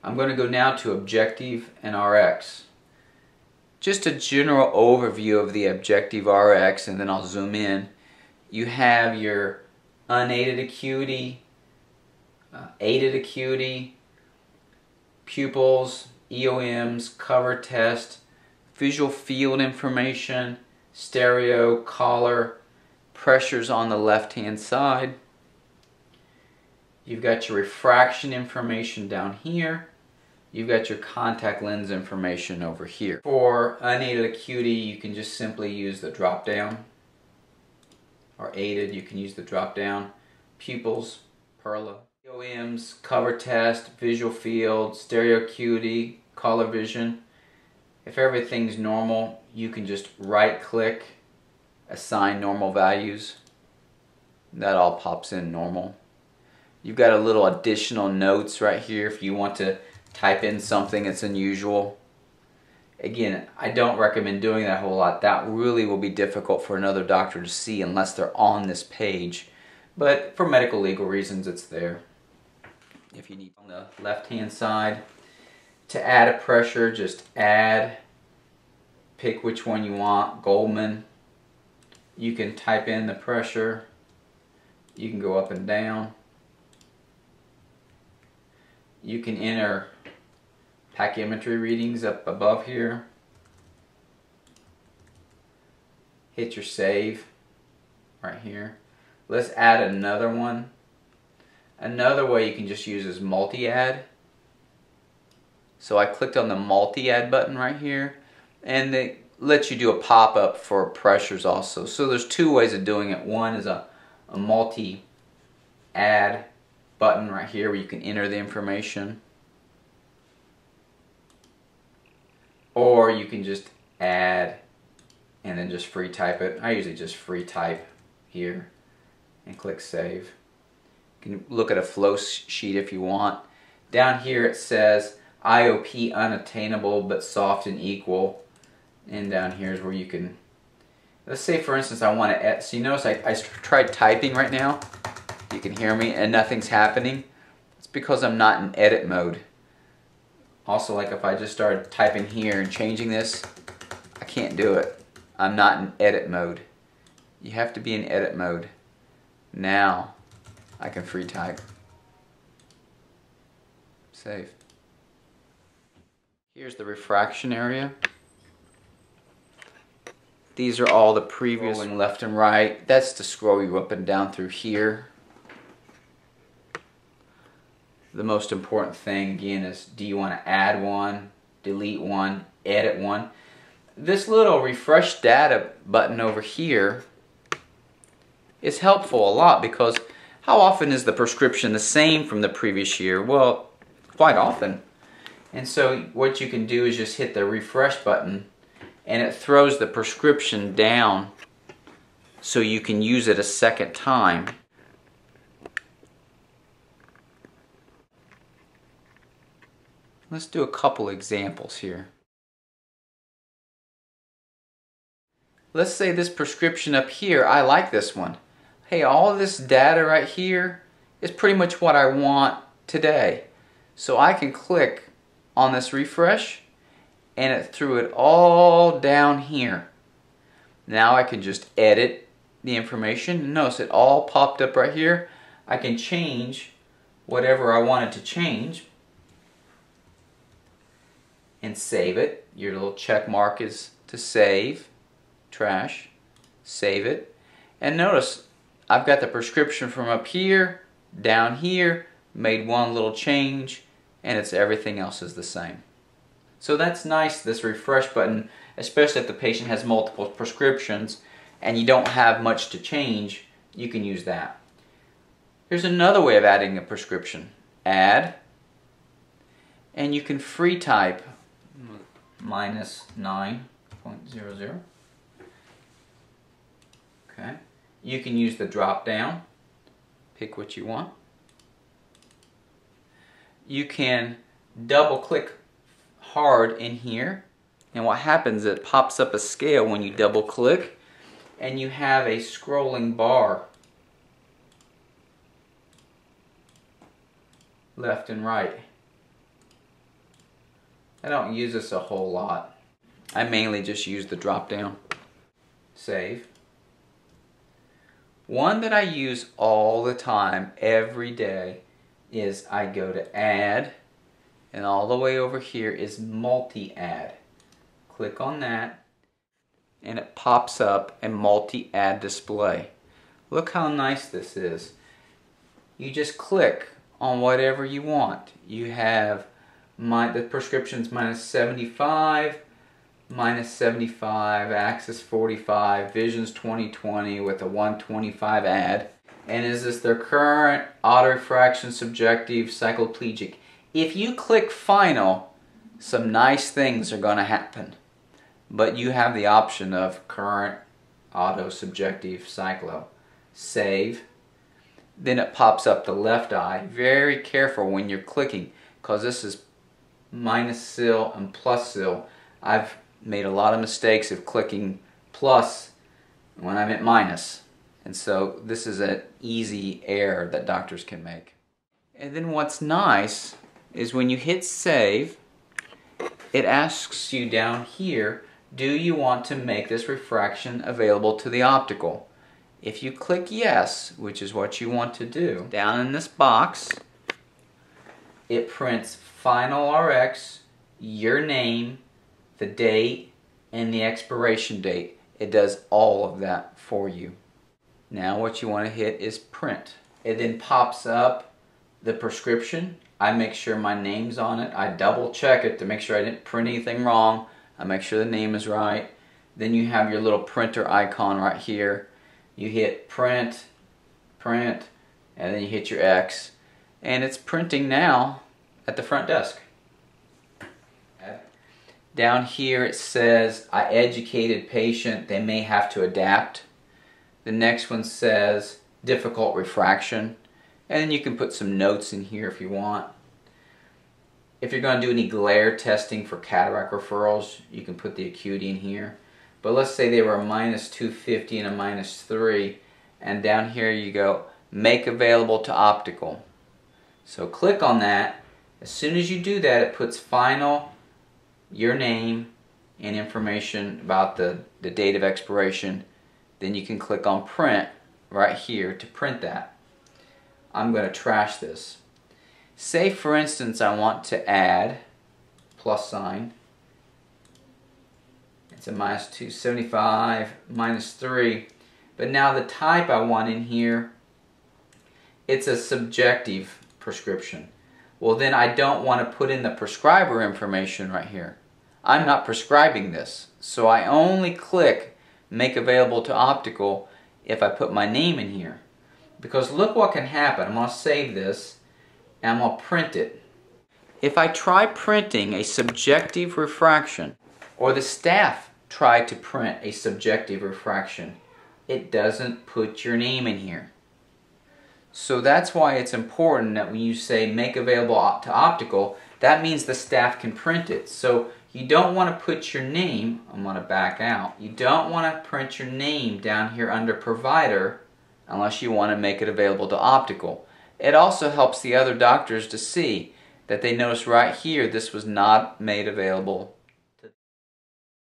I'm going to go now to Objective and Rx. Just a general overview of the Objective Rx, and then I'll zoom in. You have your unaided acuity, aided acuity, pupils, EOMs, cover test, visual field information, stereo, collar, pressures on the left hand side. You've got your refraction information down here. You've got your contact lens information over here. For unaided acuity, you can just simply use the drop down. Or aided, you can use the drop down. Pupils, Perla. EOMs, cover test, visual field, stereo acuity, color vision. If everything's normal, you can just right click, assign normal values. That all pops in normal. You've got a little additional notes right here if you want to type in something that's unusual. Again, I don't recommend doing that a whole lot. That really will be difficult for another doctor to see unless they're on this page. But for medical legal reasons, it's there. If you need on the left-hand side, to add a pressure, just add, pick which one you want, Goldman. You can type in the pressure. You can go up and down. You can enter pachymetry readings up above here. Hit your save right here. Let's add another one. Another way you can just use is multi-add. So I clicked on the multi-add button right here, and it lets you do a pop-up for pressures also. So there's two ways of doing it. One is a multi-add button right here where you can enter the information. Or you can just add and then just free type it. I usually just free type here and click save. You can look at a flow sheet if you want. Down here it says IOP unattainable but soft and equal. And down here is where you can, let's say for instance I want to edit. So you notice I tried typing right now. You can hear me and nothing's happening. It's because I'm not in edit mode. Also, like if I just started typing here and changing this, I can't do it. I'm not in edit mode. You have to be in edit mode. Now I can free type. Save. Here's the refraction area. These are all the previous scrolling left and right. That's to scroll you up and down through here. The most important thing again is, do you want to add one, delete one, edit one? This little refresh data button over here is helpful a lot, because how often is the prescription the same from the previous year? Well, quite often. And so what you can do is just hit the refresh button and it throws the prescription down so you can use it a second time. Let's do a couple examples here. Let's say this prescription up here, I like this one. Hey, all of this data right here is pretty much what I want today. So I can click on this refresh and it threw it all down here. Now I can just edit the information. Notice it all popped up right here. I can change whatever I wanted to change and save it. Your little check mark is to save, trash, save it. And notice I've got the prescription from up here, down here, made one little change, and it's everything else is the same. So that's nice, this refresh button, especially if the patient has multiple prescriptions and you don't have much to change, you can use that. Here's another way of adding a prescription. Add, and you can free type -9.00. Okay. You can use the drop down, pick what you want. You can double click hard in here, and what happens, it pops up a scale when you double click and you have a scrolling bar left and right. I don't use this a whole lot. I mainly just use the drop down. Save. One that I use all the time, every day, is I go to Add, and all the way over here is Multi-Add. Click on that, and it pops up a multi-add display. Look how nice this is. You just click on whatever you want. You have the prescriptions minus 75, minus 75, Axis 45, Visions 2020 with a 125 add. And is this their current, auto-refraction, subjective, cycloplegic? If you click final, some nice things are going to happen. But you have the option of current, auto, subjective, cyclo. Save. Then it pops up the left eye. Very careful when you're clicking, because this is minus sil and plus sil. I've made a lot of mistakes of clicking plus when I'm at minus. And so this is an easy error that doctors can make. And then what's nice is when you hit save, it asks you down here, do you want to make this refraction available to the optical? If you click yes, which is what you want to do, down in this box, it prints final Rx, your name, the date, and the expiration date. It does all of that for you. Now what you want to hit is print. It then pops up the prescription. I make sure my name's on it. I double check it to make sure I didn't print anything wrong. I make sure the name is right. Then you have your little printer icon right here. You hit print, print, and then you hit your X. And it's printing now at the front desk. Down here it says, I educated patient, they may have to adapt. The next one says, difficult refraction. And then you can put some notes in here if you want. If you're going to do any glare testing for cataract referrals, you can put the acuity in here. But let's say they were a minus 250 and a minus 3. And down here you go, make available to optical. So click on that. As soon as you do that, it puts final, your name, and information about the date of expiration. Then you can click on print right here to print that. I'm going to trash this. Say for instance I want to add plus sign. It's a minus 275, minus 3. But now the type I want in here, it's a subjective prescription. Well then I don't want to put in the prescriber information right here. I'm not prescribing this. So I only click make available to optical if I put my name in here. Because look what can happen. I'm going to save this and I'm going to print it. If I try printing a subjective refraction, or the staff try to print a subjective refraction, it doesn't put your name in here. So that's why it's important that when you say make available to optical, that means the staff can print it. So you don't want to put your name, I'm going to back out, you don't want to print your name down here under provider unless you want to make it available to optical. It also helps the other doctors to see that they notice right here this was not made available